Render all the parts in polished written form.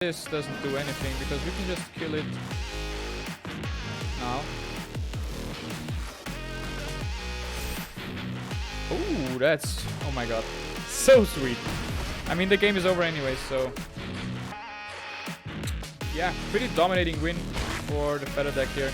This doesn't do anything because we can just kill it now. Ooh, that's... oh my god. So sweet. I mean, the game is over anyway, so... yeah, pretty dominating win for the Feather deck here.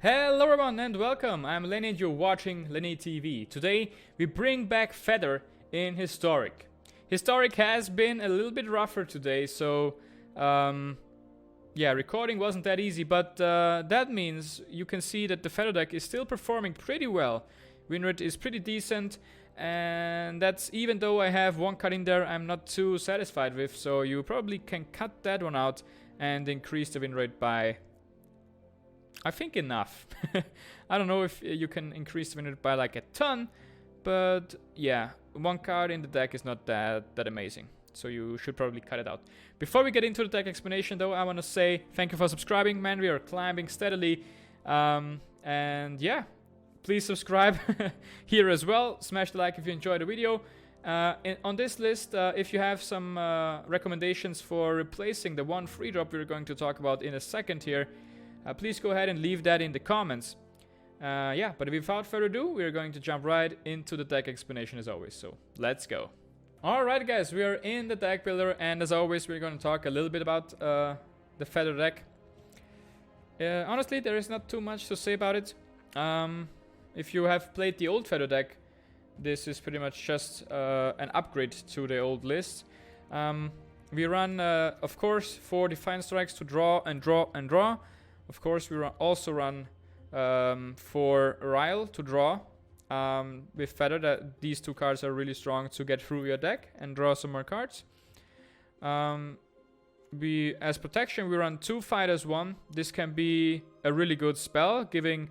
Hello everyone and welcome. I'm Lenny and you're watching Lenny TV. Today, we bring back Feather in Historic. Historic has been a little bit rougher today, so... yeah, recording wasn't that easy, but that means you can see that the Feather deck is still performing pretty well. Winrate is pretty decent, and that's even though I have one card in there I'm not too satisfied with, so you probably can cut that one out and increase the winrate by, I think, enough. I don't know if you can increase the winrate by like a ton, but yeah, one card in the deck is not that amazing. So you should probably cut it out. Before we get into the deck explanation though, I want to say thank you for subscribing, man. We are climbing steadily. And yeah, please subscribe here as well. Smash the like if you enjoyed the video. On this list, if you have some recommendations for replacing the one free drop we're going to talk about in a second here, please go ahead and leave that in the comments. Yeah, but without further ado, we're going to jump right into the deck explanation as always. So let's go. Alright guys, we are in the deck builder, and as always we're going to talk a little bit about the Feather deck. Honestly, there is not too much to say about it. If you have played the old Feather deck, this is pretty much just an upgrade to the old list. We run, of course, 4 Defiant Strikes to draw and draw and draw. Of course, we also run 4 Rielle to draw. With Feather, that these 2 cards are really strong to get through your deck and draw some more cards. As protection, we run 2 Fighters 1. This can be a really good spell, giving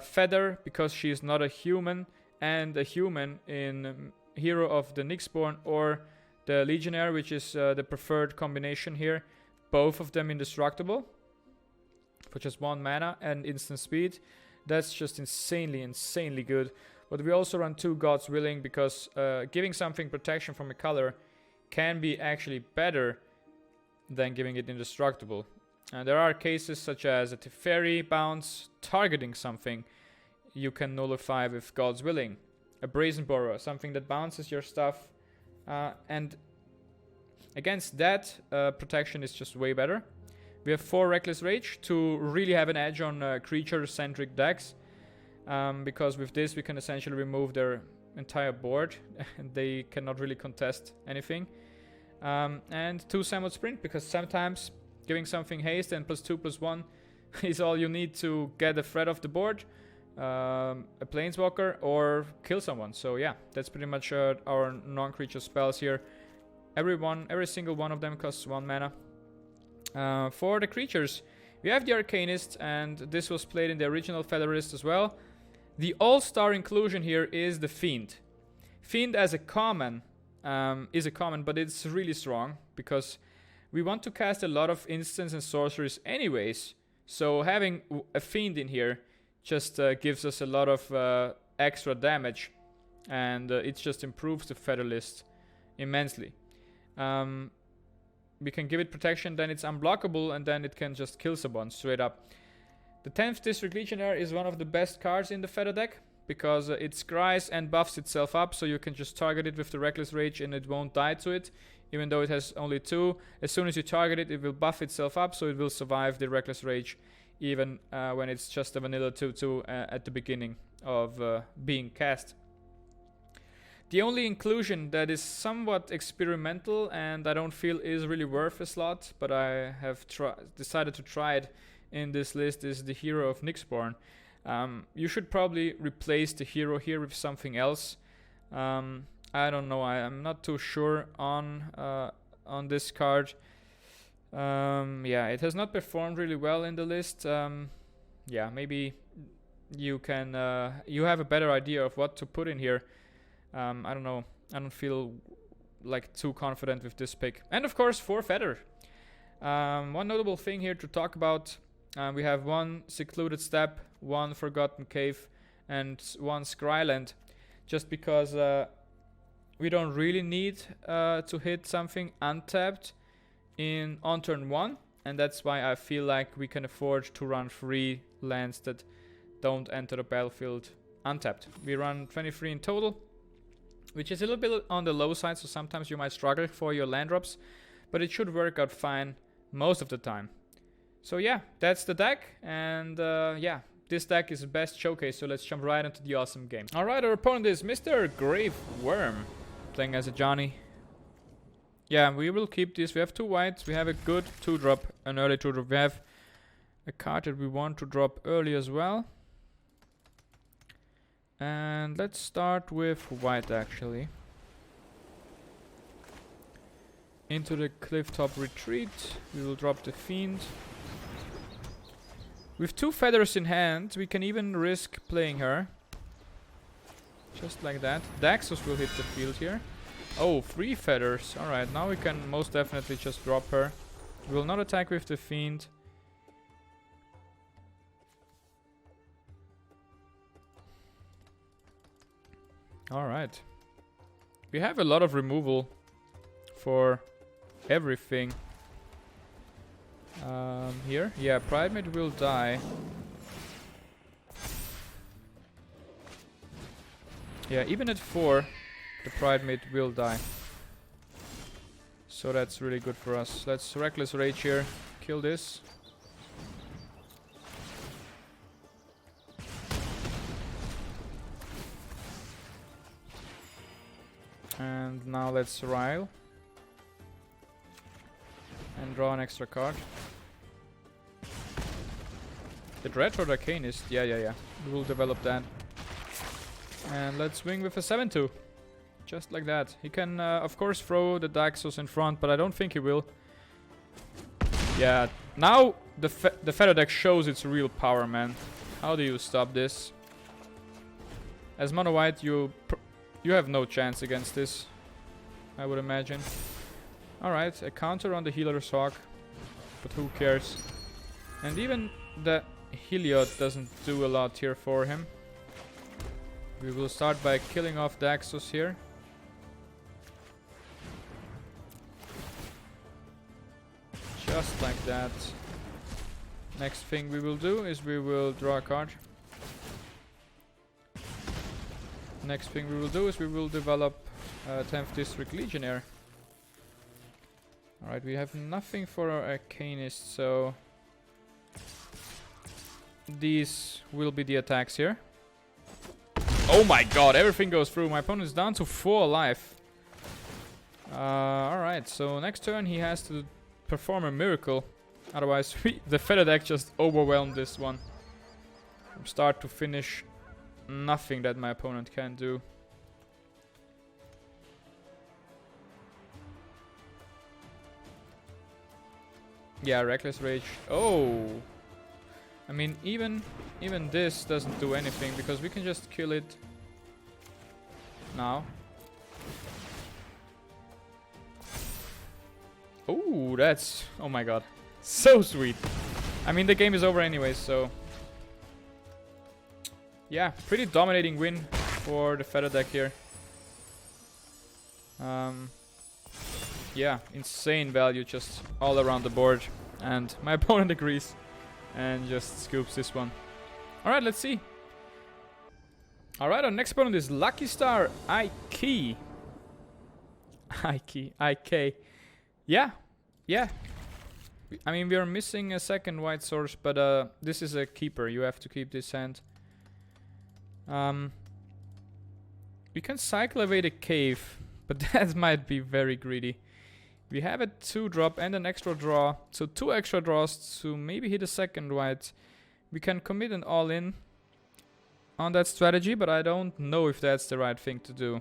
Feather, because she is not a human, and a human in Hero of the Nyxborn or the Legionnaire, which is the preferred combination here. Both of them indestructible for just 1 mana and instant speed. That's just insanely good. But we also run 2 God's Willing, because giving something protection from a color can be actually better than giving it indestructible. And there are cases such as a Teferi bounce targeting something you can nullify with God's Willing. A Brazen Boros, something that bounces your stuff. And against that, protection is just way better. We have 4 Reckless Rage to really have an edge on creature-centric decks. Because with this we can essentially remove their entire board and they cannot really contest anything. And 2 Samut Sprint, because sometimes giving something haste and +2/+1 is all you need to get a threat off the board, a Planeswalker, or kill someone. So yeah, that's pretty much our non-creature spells here. Every single one of them costs 1 mana. For the creatures, we have the Arcanist, and this was played in the original Featherist as well. The all-star inclusion here is the Fiend. Fiend as a common is a common, but it's really strong because we want to cast a lot of instants and sorceries anyways. So having a Fiend in here just gives us a lot of extra damage, and it just improves the Feather list immensely. We can give it protection, then it's unblockable, and then it can just kill someone straight up. The 10th District Legionnaire is one of the best cards in the Feather deck, because it scries and buffs itself up, so you can just target it with the Reckless Rage and it won't die to it, even though it has only 2. As soon as you target it, it will buff itself up, so it will survive the Reckless Rage, even when it's just a vanilla 2/2 at the beginning of being cast. The only inclusion that is somewhat experimental and I don't feel is really worth a slot, but I have decided to try it in this list, is the Hero of Nyxborn. You should probably replace the hero here with something else. I don't know, I'm not too sure on this card. Yeah, it has not performed really well in the list. Yeah, maybe you can you have a better idea of what to put in here. I don't know. I don't feel like too confident with this pick. And of course, 4 Feather. One notable thing here to talk about. We have 1 Secluded Step, 1 Forgotten Cave, and 1 Scryland. Just because we don't really need to hit something untapped on turn 1, and that's why I feel like we can afford to run 3 lands that don't enter the battlefield untapped. We run 23 in total, which is a little bit on the low side, so sometimes you might struggle for your land drops, but it should work out fine most of the time. So yeah, that's the deck, and yeah, this deck is the best showcase, so let's jump right into the awesome game. Alright, our opponent is Mr. Grave Worm, playing as a Johnny. Yeah, we will keep this. We have 2 whites, we have a good 2-drop, an early 2-drop. We have a card that we want to drop early as well. And let's start with white actually. Into the Clifftop Retreat, we will drop the Fiend. With 2 feathers in hand, we can even risk playing her. Just like that. Daxos will hit the field here. Oh, 3 feathers. Alright, now we can most definitely just drop her. We will not attack with the Fiend. Alright. We have a lot of removal for everything. Here. Yeah, Pridemate will die. Yeah, even at 4, the Pridemate will die. So that's really good for us. Let's Reckless Rage here. Kill this. And now let's Rielle. And draw an extra card. The Dreadhorde Arcanist. Yeah. We will develop that. And let's swing with a 7-2. Just like that. He can, of course, throw the Daxos in front, but I don't think he will. Yeah. Now the Feather Deck shows its real power, man. How do you stop this? As Mono White, you have no chance against this, I would imagine. Alright, a counter on the Healer's Hawk, but who cares? And even the Heliod doesn't do a lot here for him. We will start by killing off Daxos here. Just like that. Next thing we will do is we will draw a card. Next thing we will do is we will develop 10th District Legionnaire. Alright, we have nothing for our Arcanist, so these will be the attacks here. Oh my god, everything goes through. My opponent is down to 4 life. Alright, so next turn he has to perform a miracle. Otherwise, the Feather Deck just overwhelmed this one. From start to finish, nothing that my opponent can do. Yeah, Reckless Rage. Oh! I mean, even this doesn't do anything, because we can just kill it now. Oh, that's... oh my god. So sweet. I mean, the game is over anyway, so... yeah, pretty dominating win for the Feather Deck here. Yeah, insane value just all around the board. And my opponent agrees and just scoops this one. Alright, let's see. Alright, our next opponent is Lucky Star IK. IK. Yeah. I mean, we are missing a second white source, but this is a keeper. You have to keep this hand. We can cycle away the cave, but that might be very greedy. We have a 2-drop and an extra draw, so 2 extra draws to maybe hit a second white. We can commit an all-in on that strategy, but I don't know if that's the right thing to do.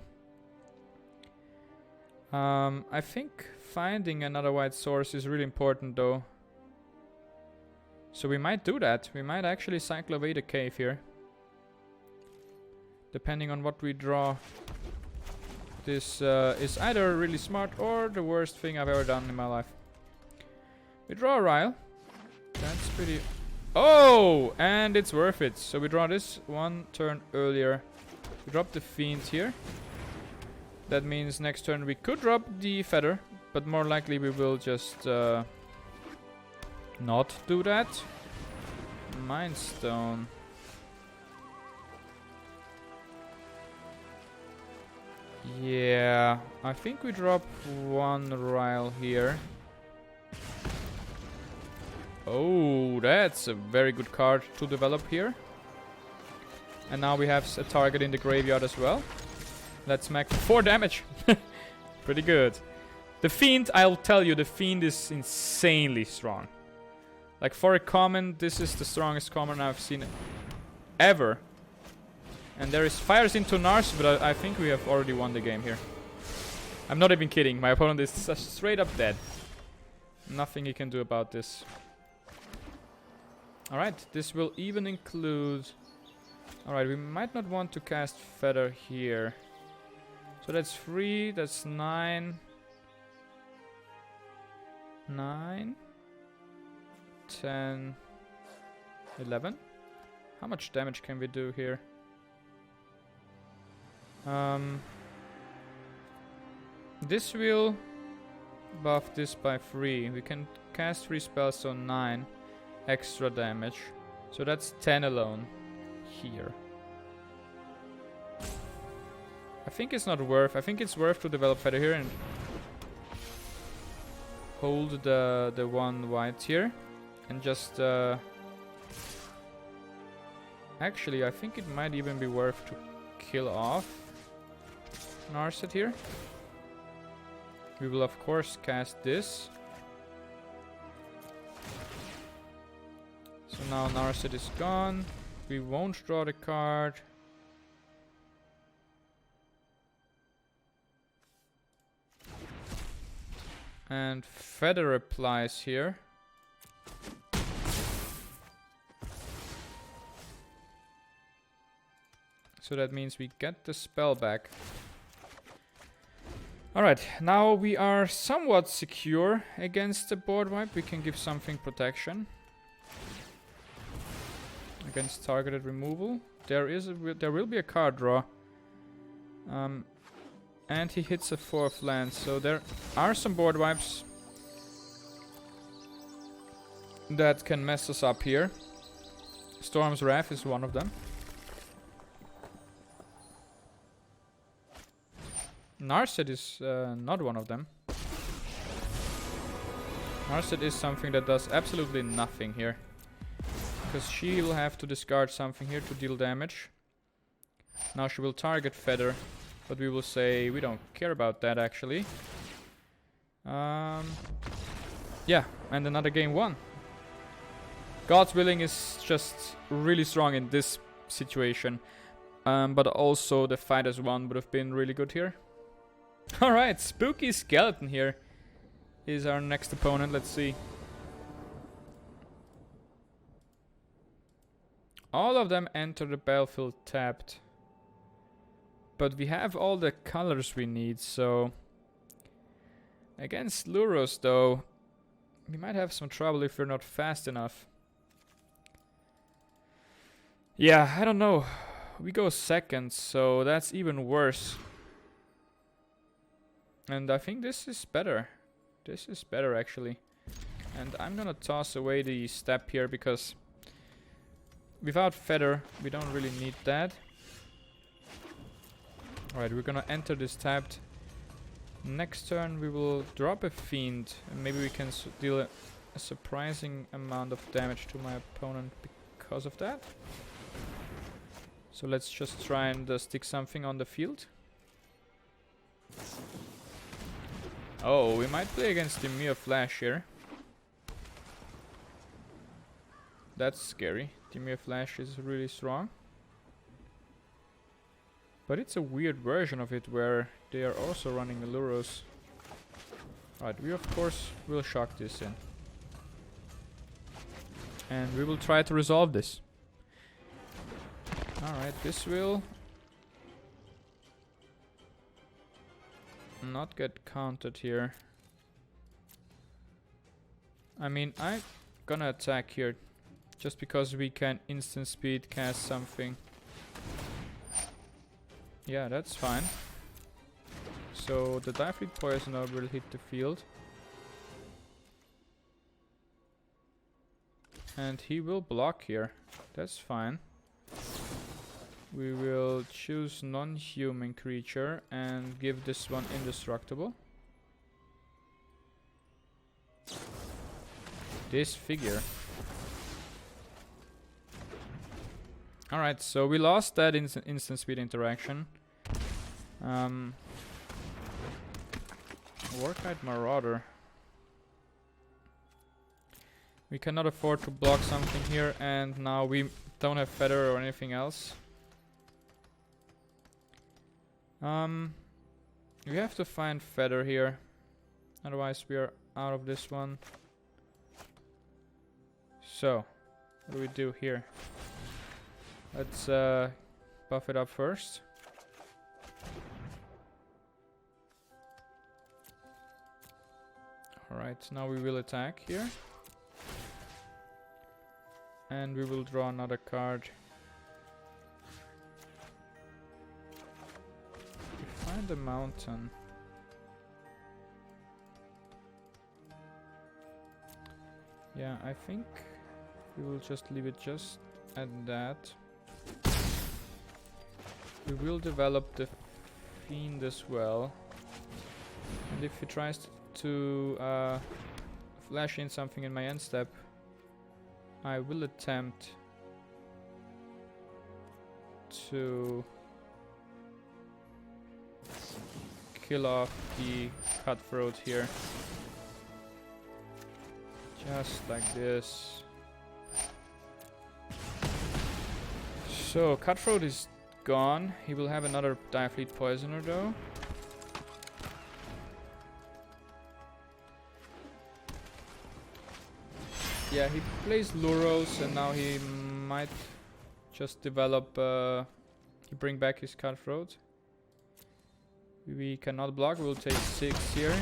I think finding another white source is really important though. So we might do that. We might actually cycle away the cave here. Depending on what we draw. This is either really smart or the worst thing I've ever done in my life. We draw a Rielle. That's pretty... oh! And it's worth it. So we draw this 1 turn earlier. We drop the Fiend here. That means next turn we could drop the Feather, but more likely we will just not do that. Mind Stone. Yeah, I think we drop one Rielle here. Oh, that's a very good card to develop here. And now we have a target in the graveyard as well. Let's smack 4 damage. Pretty good. The Fiend, I'll tell you, the Fiend is insanely strong. Like for a common, this is the strongest common I've seen ever. And there is fires into Nars, but I think we have already won the game here. I'm not even kidding. My opponent is straight up dead. Nothing he can do about this. Alright, this will even include... Alright, we might not want to cast Feather here. So that's 3, that's 9. 9. 10. 11. How much damage can we do here? This will buff this by 3. We can cast 3 spells, so 9 extra damage. So that's 10 alone here. I think it's not worth. I think it's worth to develop Feather here and hold the 1 white here and just actually I think it might even be worth to kill off Narset here. We will of course cast this. So now Narset is gone. We won't draw the card. And Feather applies here. So that means we get the spell back. Alright, now we are somewhat secure against the board wipe. We can give something protection. Against targeted removal. There will be a card draw. And he hits a 4th land, so there are some board wipes that can mess us up here. Storm's Wrath is one of them. Narset is not one of them. Narset is something that does absolutely nothing here. Because she will have to discard something here to deal damage. Now she will target Feather. But we will say we don't care about that actually. Yeah, and another game won. God's Willing is just really strong in this situation. But also the Fight as One would have been really good here. Alright, Spooky Skeleton here is our next opponent. Let's see. All of them enter the battlefield tapped. But we have all the colors we need, so... Against Luros, though, we might have some trouble if we're not fast enough. Yeah, I don't know. We go second, so that's even worse. And I think this is better. This is better, actually. And I'm gonna toss away the step here, because... Without Feather, we don't really need that. Alright, we're gonna enter this tapped. Next turn we will drop a Fiend. And maybe we can deal a surprising amount of damage to my opponent because of that. So let's just try and stick something on the field. Oh, we might play against the Dimir Flash here. That's scary. Dimir Flash is really strong. But it's a weird version of it where they are also running Luros. Alright, we of course will shock this in. And we will try to resolve this. Alright, this will not get counted here. I mean, I'm gonna attack here just because we can instant speed cast something. Yeah, that's fine. So the Diafleet Poisoner will hit the field. And he will block here. That's fine. We will choose non-human creature and give this one indestructible. This figure. Alright, so we lost that instant speed interaction. Warkite Marauder. We cannot afford to block something here, and now we don't have Feather or anything else. We have to find Feather here. Otherwise we are out of this one. So, what do we do here? Let's buff it up first. Alright, now we will attack here. And we will draw another card. We find a mountain. Yeah, I think we will just leave it just at that. We will develop the Fiend as well. And if he tries to flash in something in my end step, I will attempt to kill off the Cutthroat here. Just like this. So, Cutthroat is gone. He will have another Diafleet Poisoner though. Yeah, he plays Luros and now he might just develop, he bring back his Cutthroat. We cannot block, we'll take 6 here.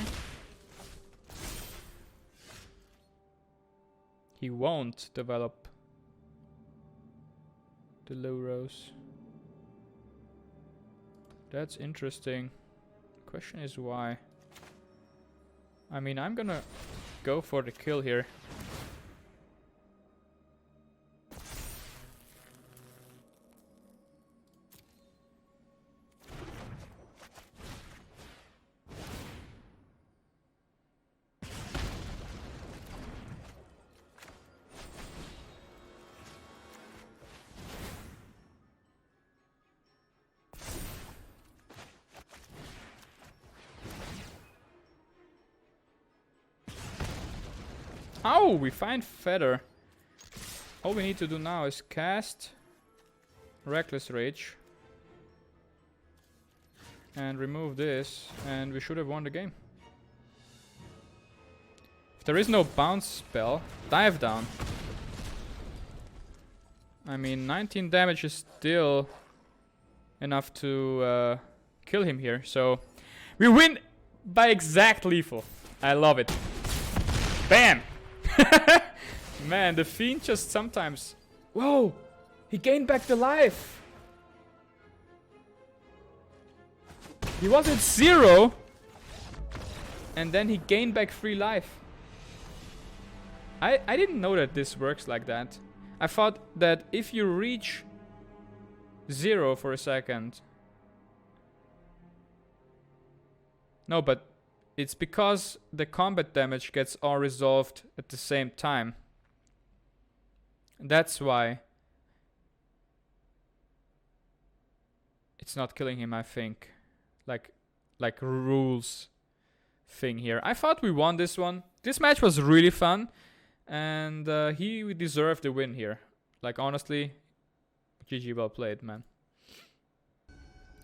He won't develop the Luros. That's interesting. Question is why. I mean, I'm gonna go for the kill here. Oh, we find Feather. All we need to do now is cast Reckless Rage and remove this, and we should have won the game. If there is no bounce spell, dive down. I mean, 19 damage is still enough to kill him here, so we win by exact lethal. I love it. Bam! Man, the Fiend just sometimes... Whoa! He gained back the life! He was at 0! And then he gained back 3 life. I didn't know that this works like that. I thought that if you reach 0 for a second... No, but... It's because the combat damage gets all resolved at the same time. That's why it's not killing him, I think. Like rules thing here. I thought we won this one. This match was really fun. And he deserved the win here. Like, honestly, GG, well played, man.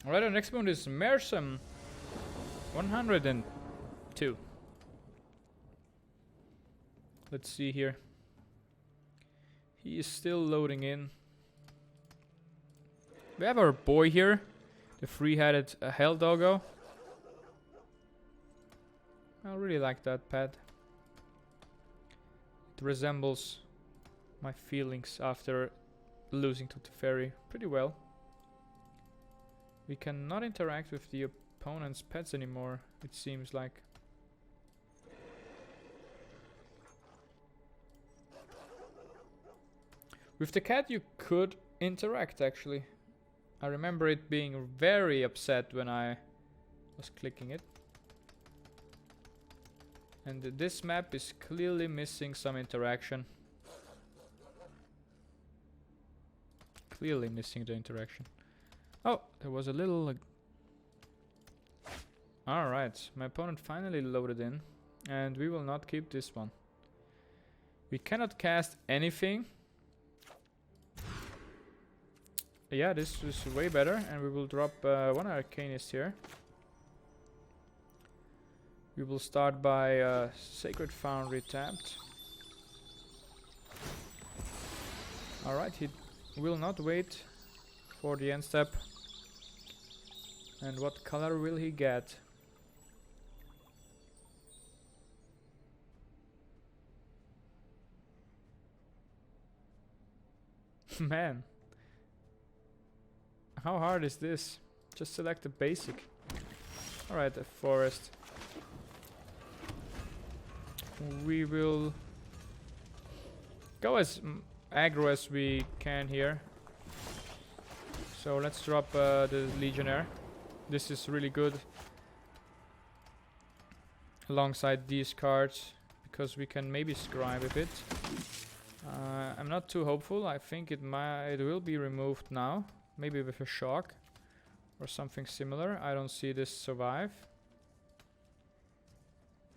Alright, our next one is Mersum. 102. Let's see here. He is still loading in. We have our boy here, the three-headed Hell Doggo. I really like that pet. It resembles my feelings after losing to Teferi pretty well. We cannot interact with the opponent's pets anymore, it seems like. With the cat you could interact actually. I remember it being very upset when I was clicking it. And this map is clearly missing some interaction. Clearly missing the interaction. Oh, there was a little... Alright, my opponent finally loaded in. And we will not keep this one. We cannot cast anything. Yeah, this is way better. And we will drop one Arcanist here. We will start by Sacred Foundry tapped. Alright, he will not wait for the end step. And what color will he get? Man, how hard is this? Just select a basic. Alright, a forest. We will go as aggro as we can here. So let's drop the Legionnaire. This is really good alongside these cards because we can maybe scry with it. I'm not too hopeful. I think it will be removed now, maybe with a shock or something similar. I don't see this survive,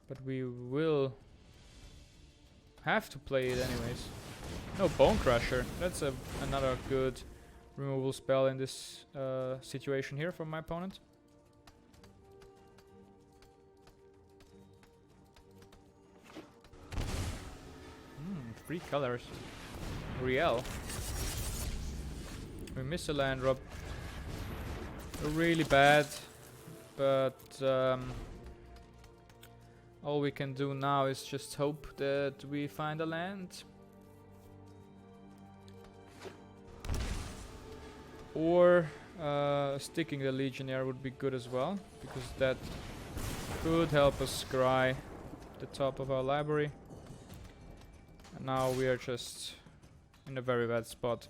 but we will have to play it anyways. No, Bone Crusher. That's another good removal spell in this situation here from my opponent. 3 colors. Rielle. We miss a land drop. Really bad. But all we can do now is just hope that we find a land. Or sticking the Legionnaire would be good as well, because that could help us scry the top of our library. And now we are just in a very bad spot.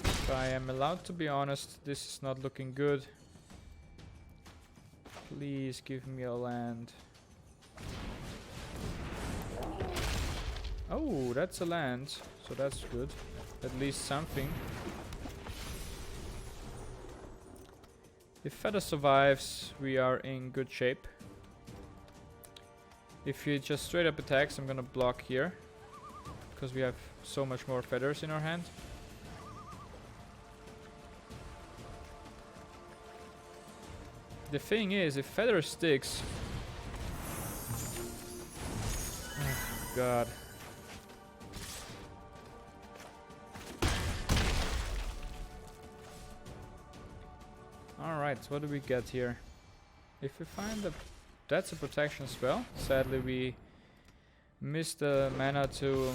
If I am allowed to be honest, this is not looking good. Please give me a land. Oh, that's a land, so that's good. At least something. If Feather survives, we are in good shape. If he just straight up attacks, I'm gonna block here, because we have so much more feathers in our hand. The thing is, if Feather sticks... Oh, God. Alright, what do we get here? If we find the... That's a protection spell. Sadly, we missed the mana to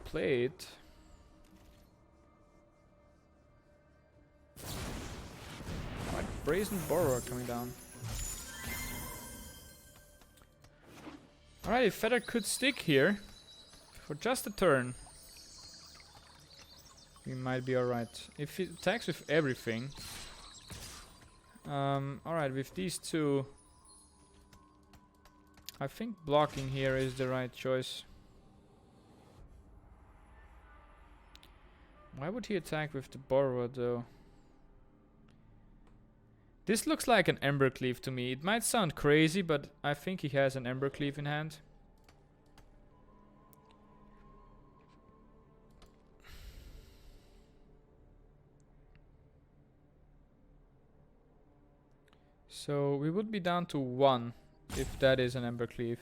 play it. Alright, Brazen Borer coming down. Alright, if Feather could stick here for just a turn, we might be alright. If it attacks with everything... alright, with these two... I think blocking here is the right choice. Why would he attack with the Borrower though? This looks like an Embercleave to me. It might sound crazy, but I think he has an Embercleave in hand. So we would be down to 1. If that is an Embercleave.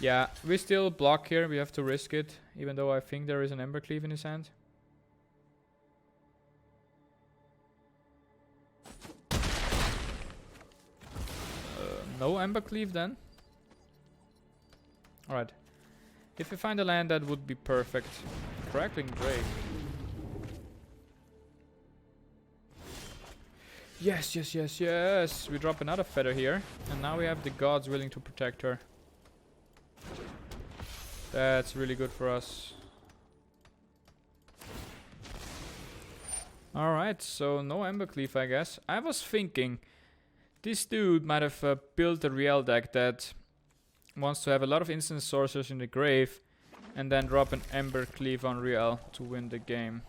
Yeah, we still block here. We have to risk it, even though I think there is an Embercleave in his hand. No Embercleave then. Alright. If we find a land, that would be perfect. Crackling Drake. Yes, yes, yes, yes. We drop another feather here. And now we have the gods willing to protect her. That's really good for us. Alright, so no Embercleave, I guess. I was thinking this dude might have built a Rielle deck that wants to have a lot of instant sorcerers in the grave and then drop an Embercleave on Rielle to win the game.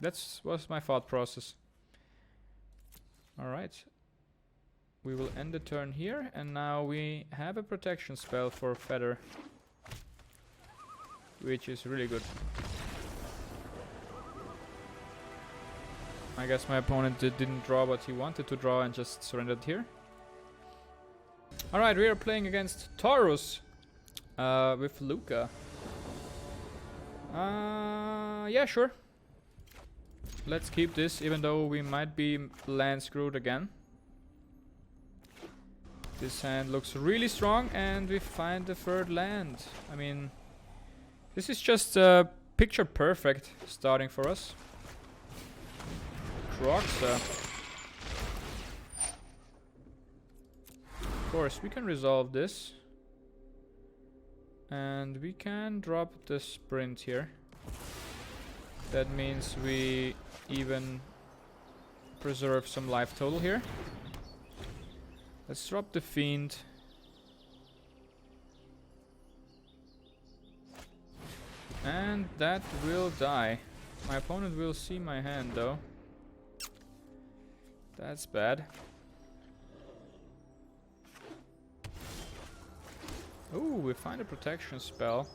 That was my thought process. Alright. We will end the turn here, and now we have a protection spell for Feather, which is really good. I guess my opponent didn't draw what he wanted to draw and just surrendered here. Alright, we are playing against Taurus with Luca. Yeah, sure. Let's keep this, even though we might be land screwed again. This hand looks really strong, and we find the third land. I mean, this is just picture perfect starting for us. Croxa. Of course, we can resolve this. And we can drop the sprint here. That means we even preserve some life total here. Let's drop the Fiend. And that will die. My opponent will see my hand though. That's bad. Ooh, we find a protection spell.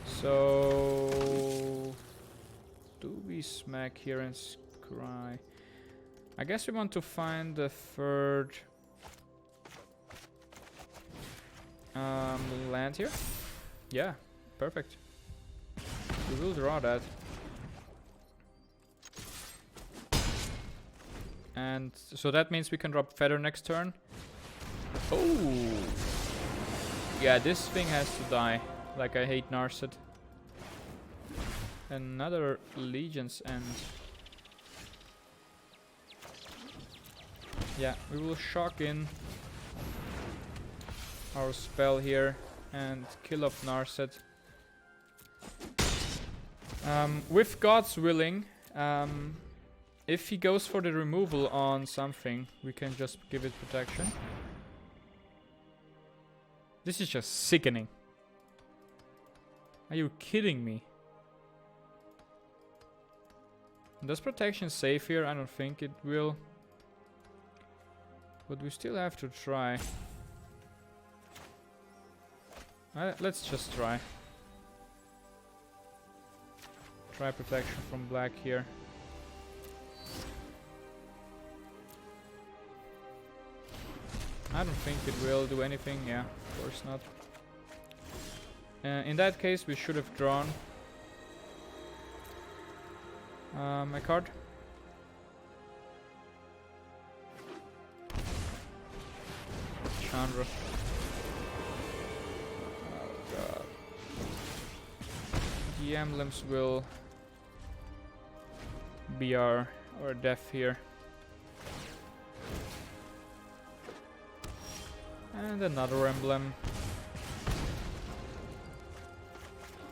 So do we smack here and scry? I guess we want to find the third land here. Yeah, perfect. We will draw that. And so that means we can drop Feather next turn. Oh! Yeah, this thing has to die. Like, I hate Narset. Another Legion's End. Yeah, we will shock in our spell here and kill off Narset. With God's willing, if he goes for the removal on something, we can just give it protection. This is just sickening. Are you kidding me? Does protection save here? I don't think it will. But we still have to try. Let's just try. Try protection from black here. I don't think it will do anything. Yeah, of course not. In that case, we should have drawn a card. Chandra. Oh god. The emblems will be our death here. And another emblem.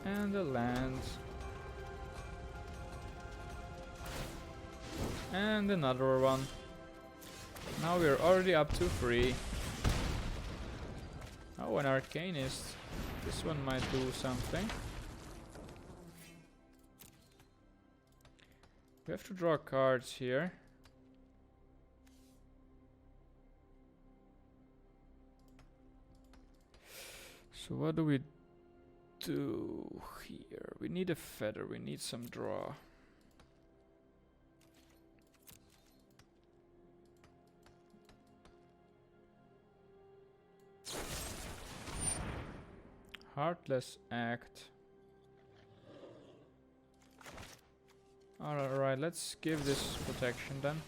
And a land. And another one. Now we're already up to 3. Oh, an Arcanist. This one might do something. We have to draw cards here. So what do we do here? We need a feather, we need some draw. Heartless Act. Alright, let's give this protection then.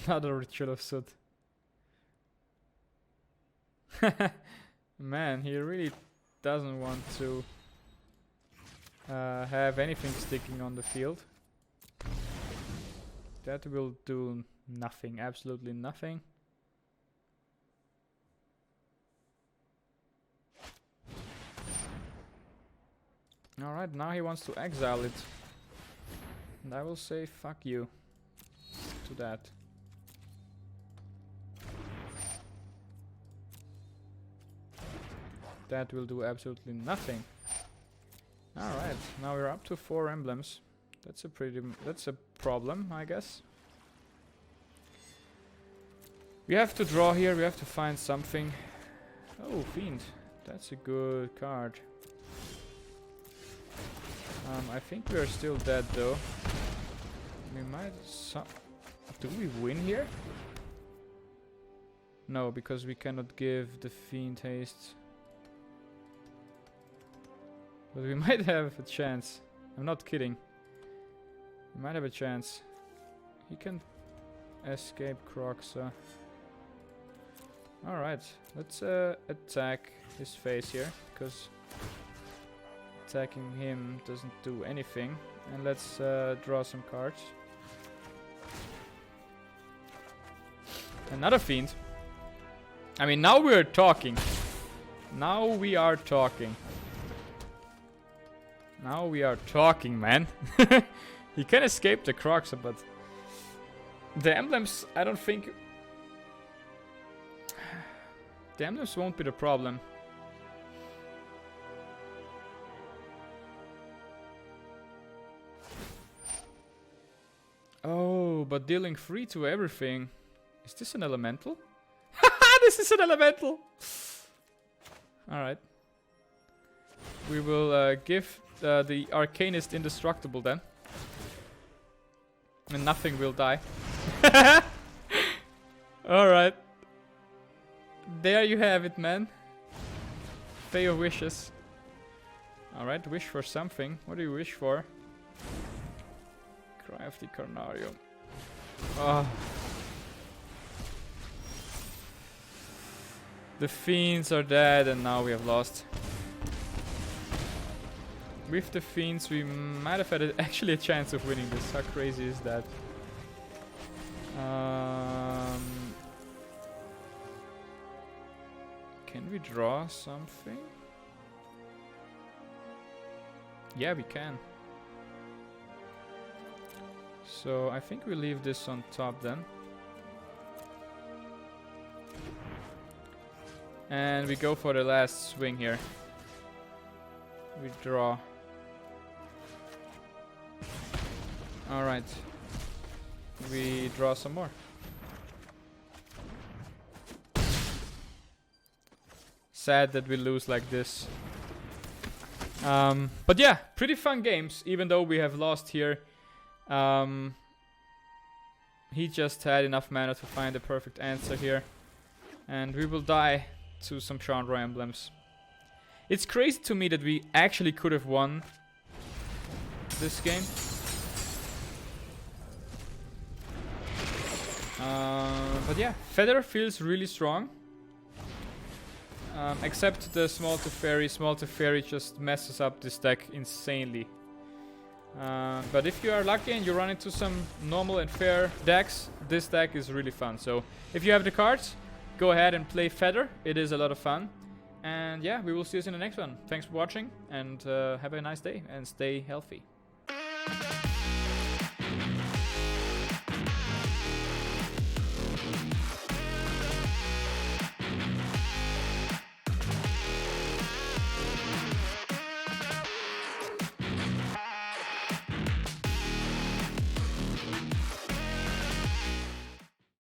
Another Ritual of Soot. Man, he really doesn't want to have anything sticking on the field. That will do nothing, absolutely nothing. Alright, now he wants to exile it. And I will say fuck you to that. That will do absolutely nothing. Alright, now we're up to 4 emblems. That's a problem, I guess. We have to draw here, we have to find something. Oh, Fiend. That's a good card. I think we are still dead though. We might do we win here? No, because we cannot give the Fiend haste. But we might have a chance. I'm not kidding. We might have a chance. He can escape Croxa. Alright, let's attack his face here, because attacking him doesn't do anything. And let's draw some cards. Another Fiend. I mean, now we're talking. Now we are talking. Now we are talking, man. He can escape the Croxa, but the emblems, I don't think... The emblems won't be the problem. Oh, but dealing 3 to everything. Is this an elemental? This is an elemental! Alright. We will give the Arcanist indestructible then. And nothing will die. Alright. There you have it, man. Pay your wishes. Alright, wish for something. What do you wish for? Cry of the Carnarium. Oh. The Fiends are dead and now we have lost. With the Fiends we might have had actually a chance of winning this. How crazy is that? Can we draw something? Yeah, we can. So I think we leave this on top then. And we go for the last swing here. We draw. Alright. We draw some more. Sad that we lose like this. But yeah, pretty fun games, even though we have lost here. He just had enough mana to find the perfect answer here. And we will die to some Chandra emblems. It's crazy to me that we actually could have won this game. But yeah, Feather feels really strong. Except the Small Teferi. Small Teferi just messes up this deck insanely. But if you are lucky and you run into some normal and fair decks, this deck is really fun. So if you have the cards, go ahead and play Feather. It is a lot of fun. And yeah, we will see us in the next one. Thanks for watching and have a nice day and stay healthy.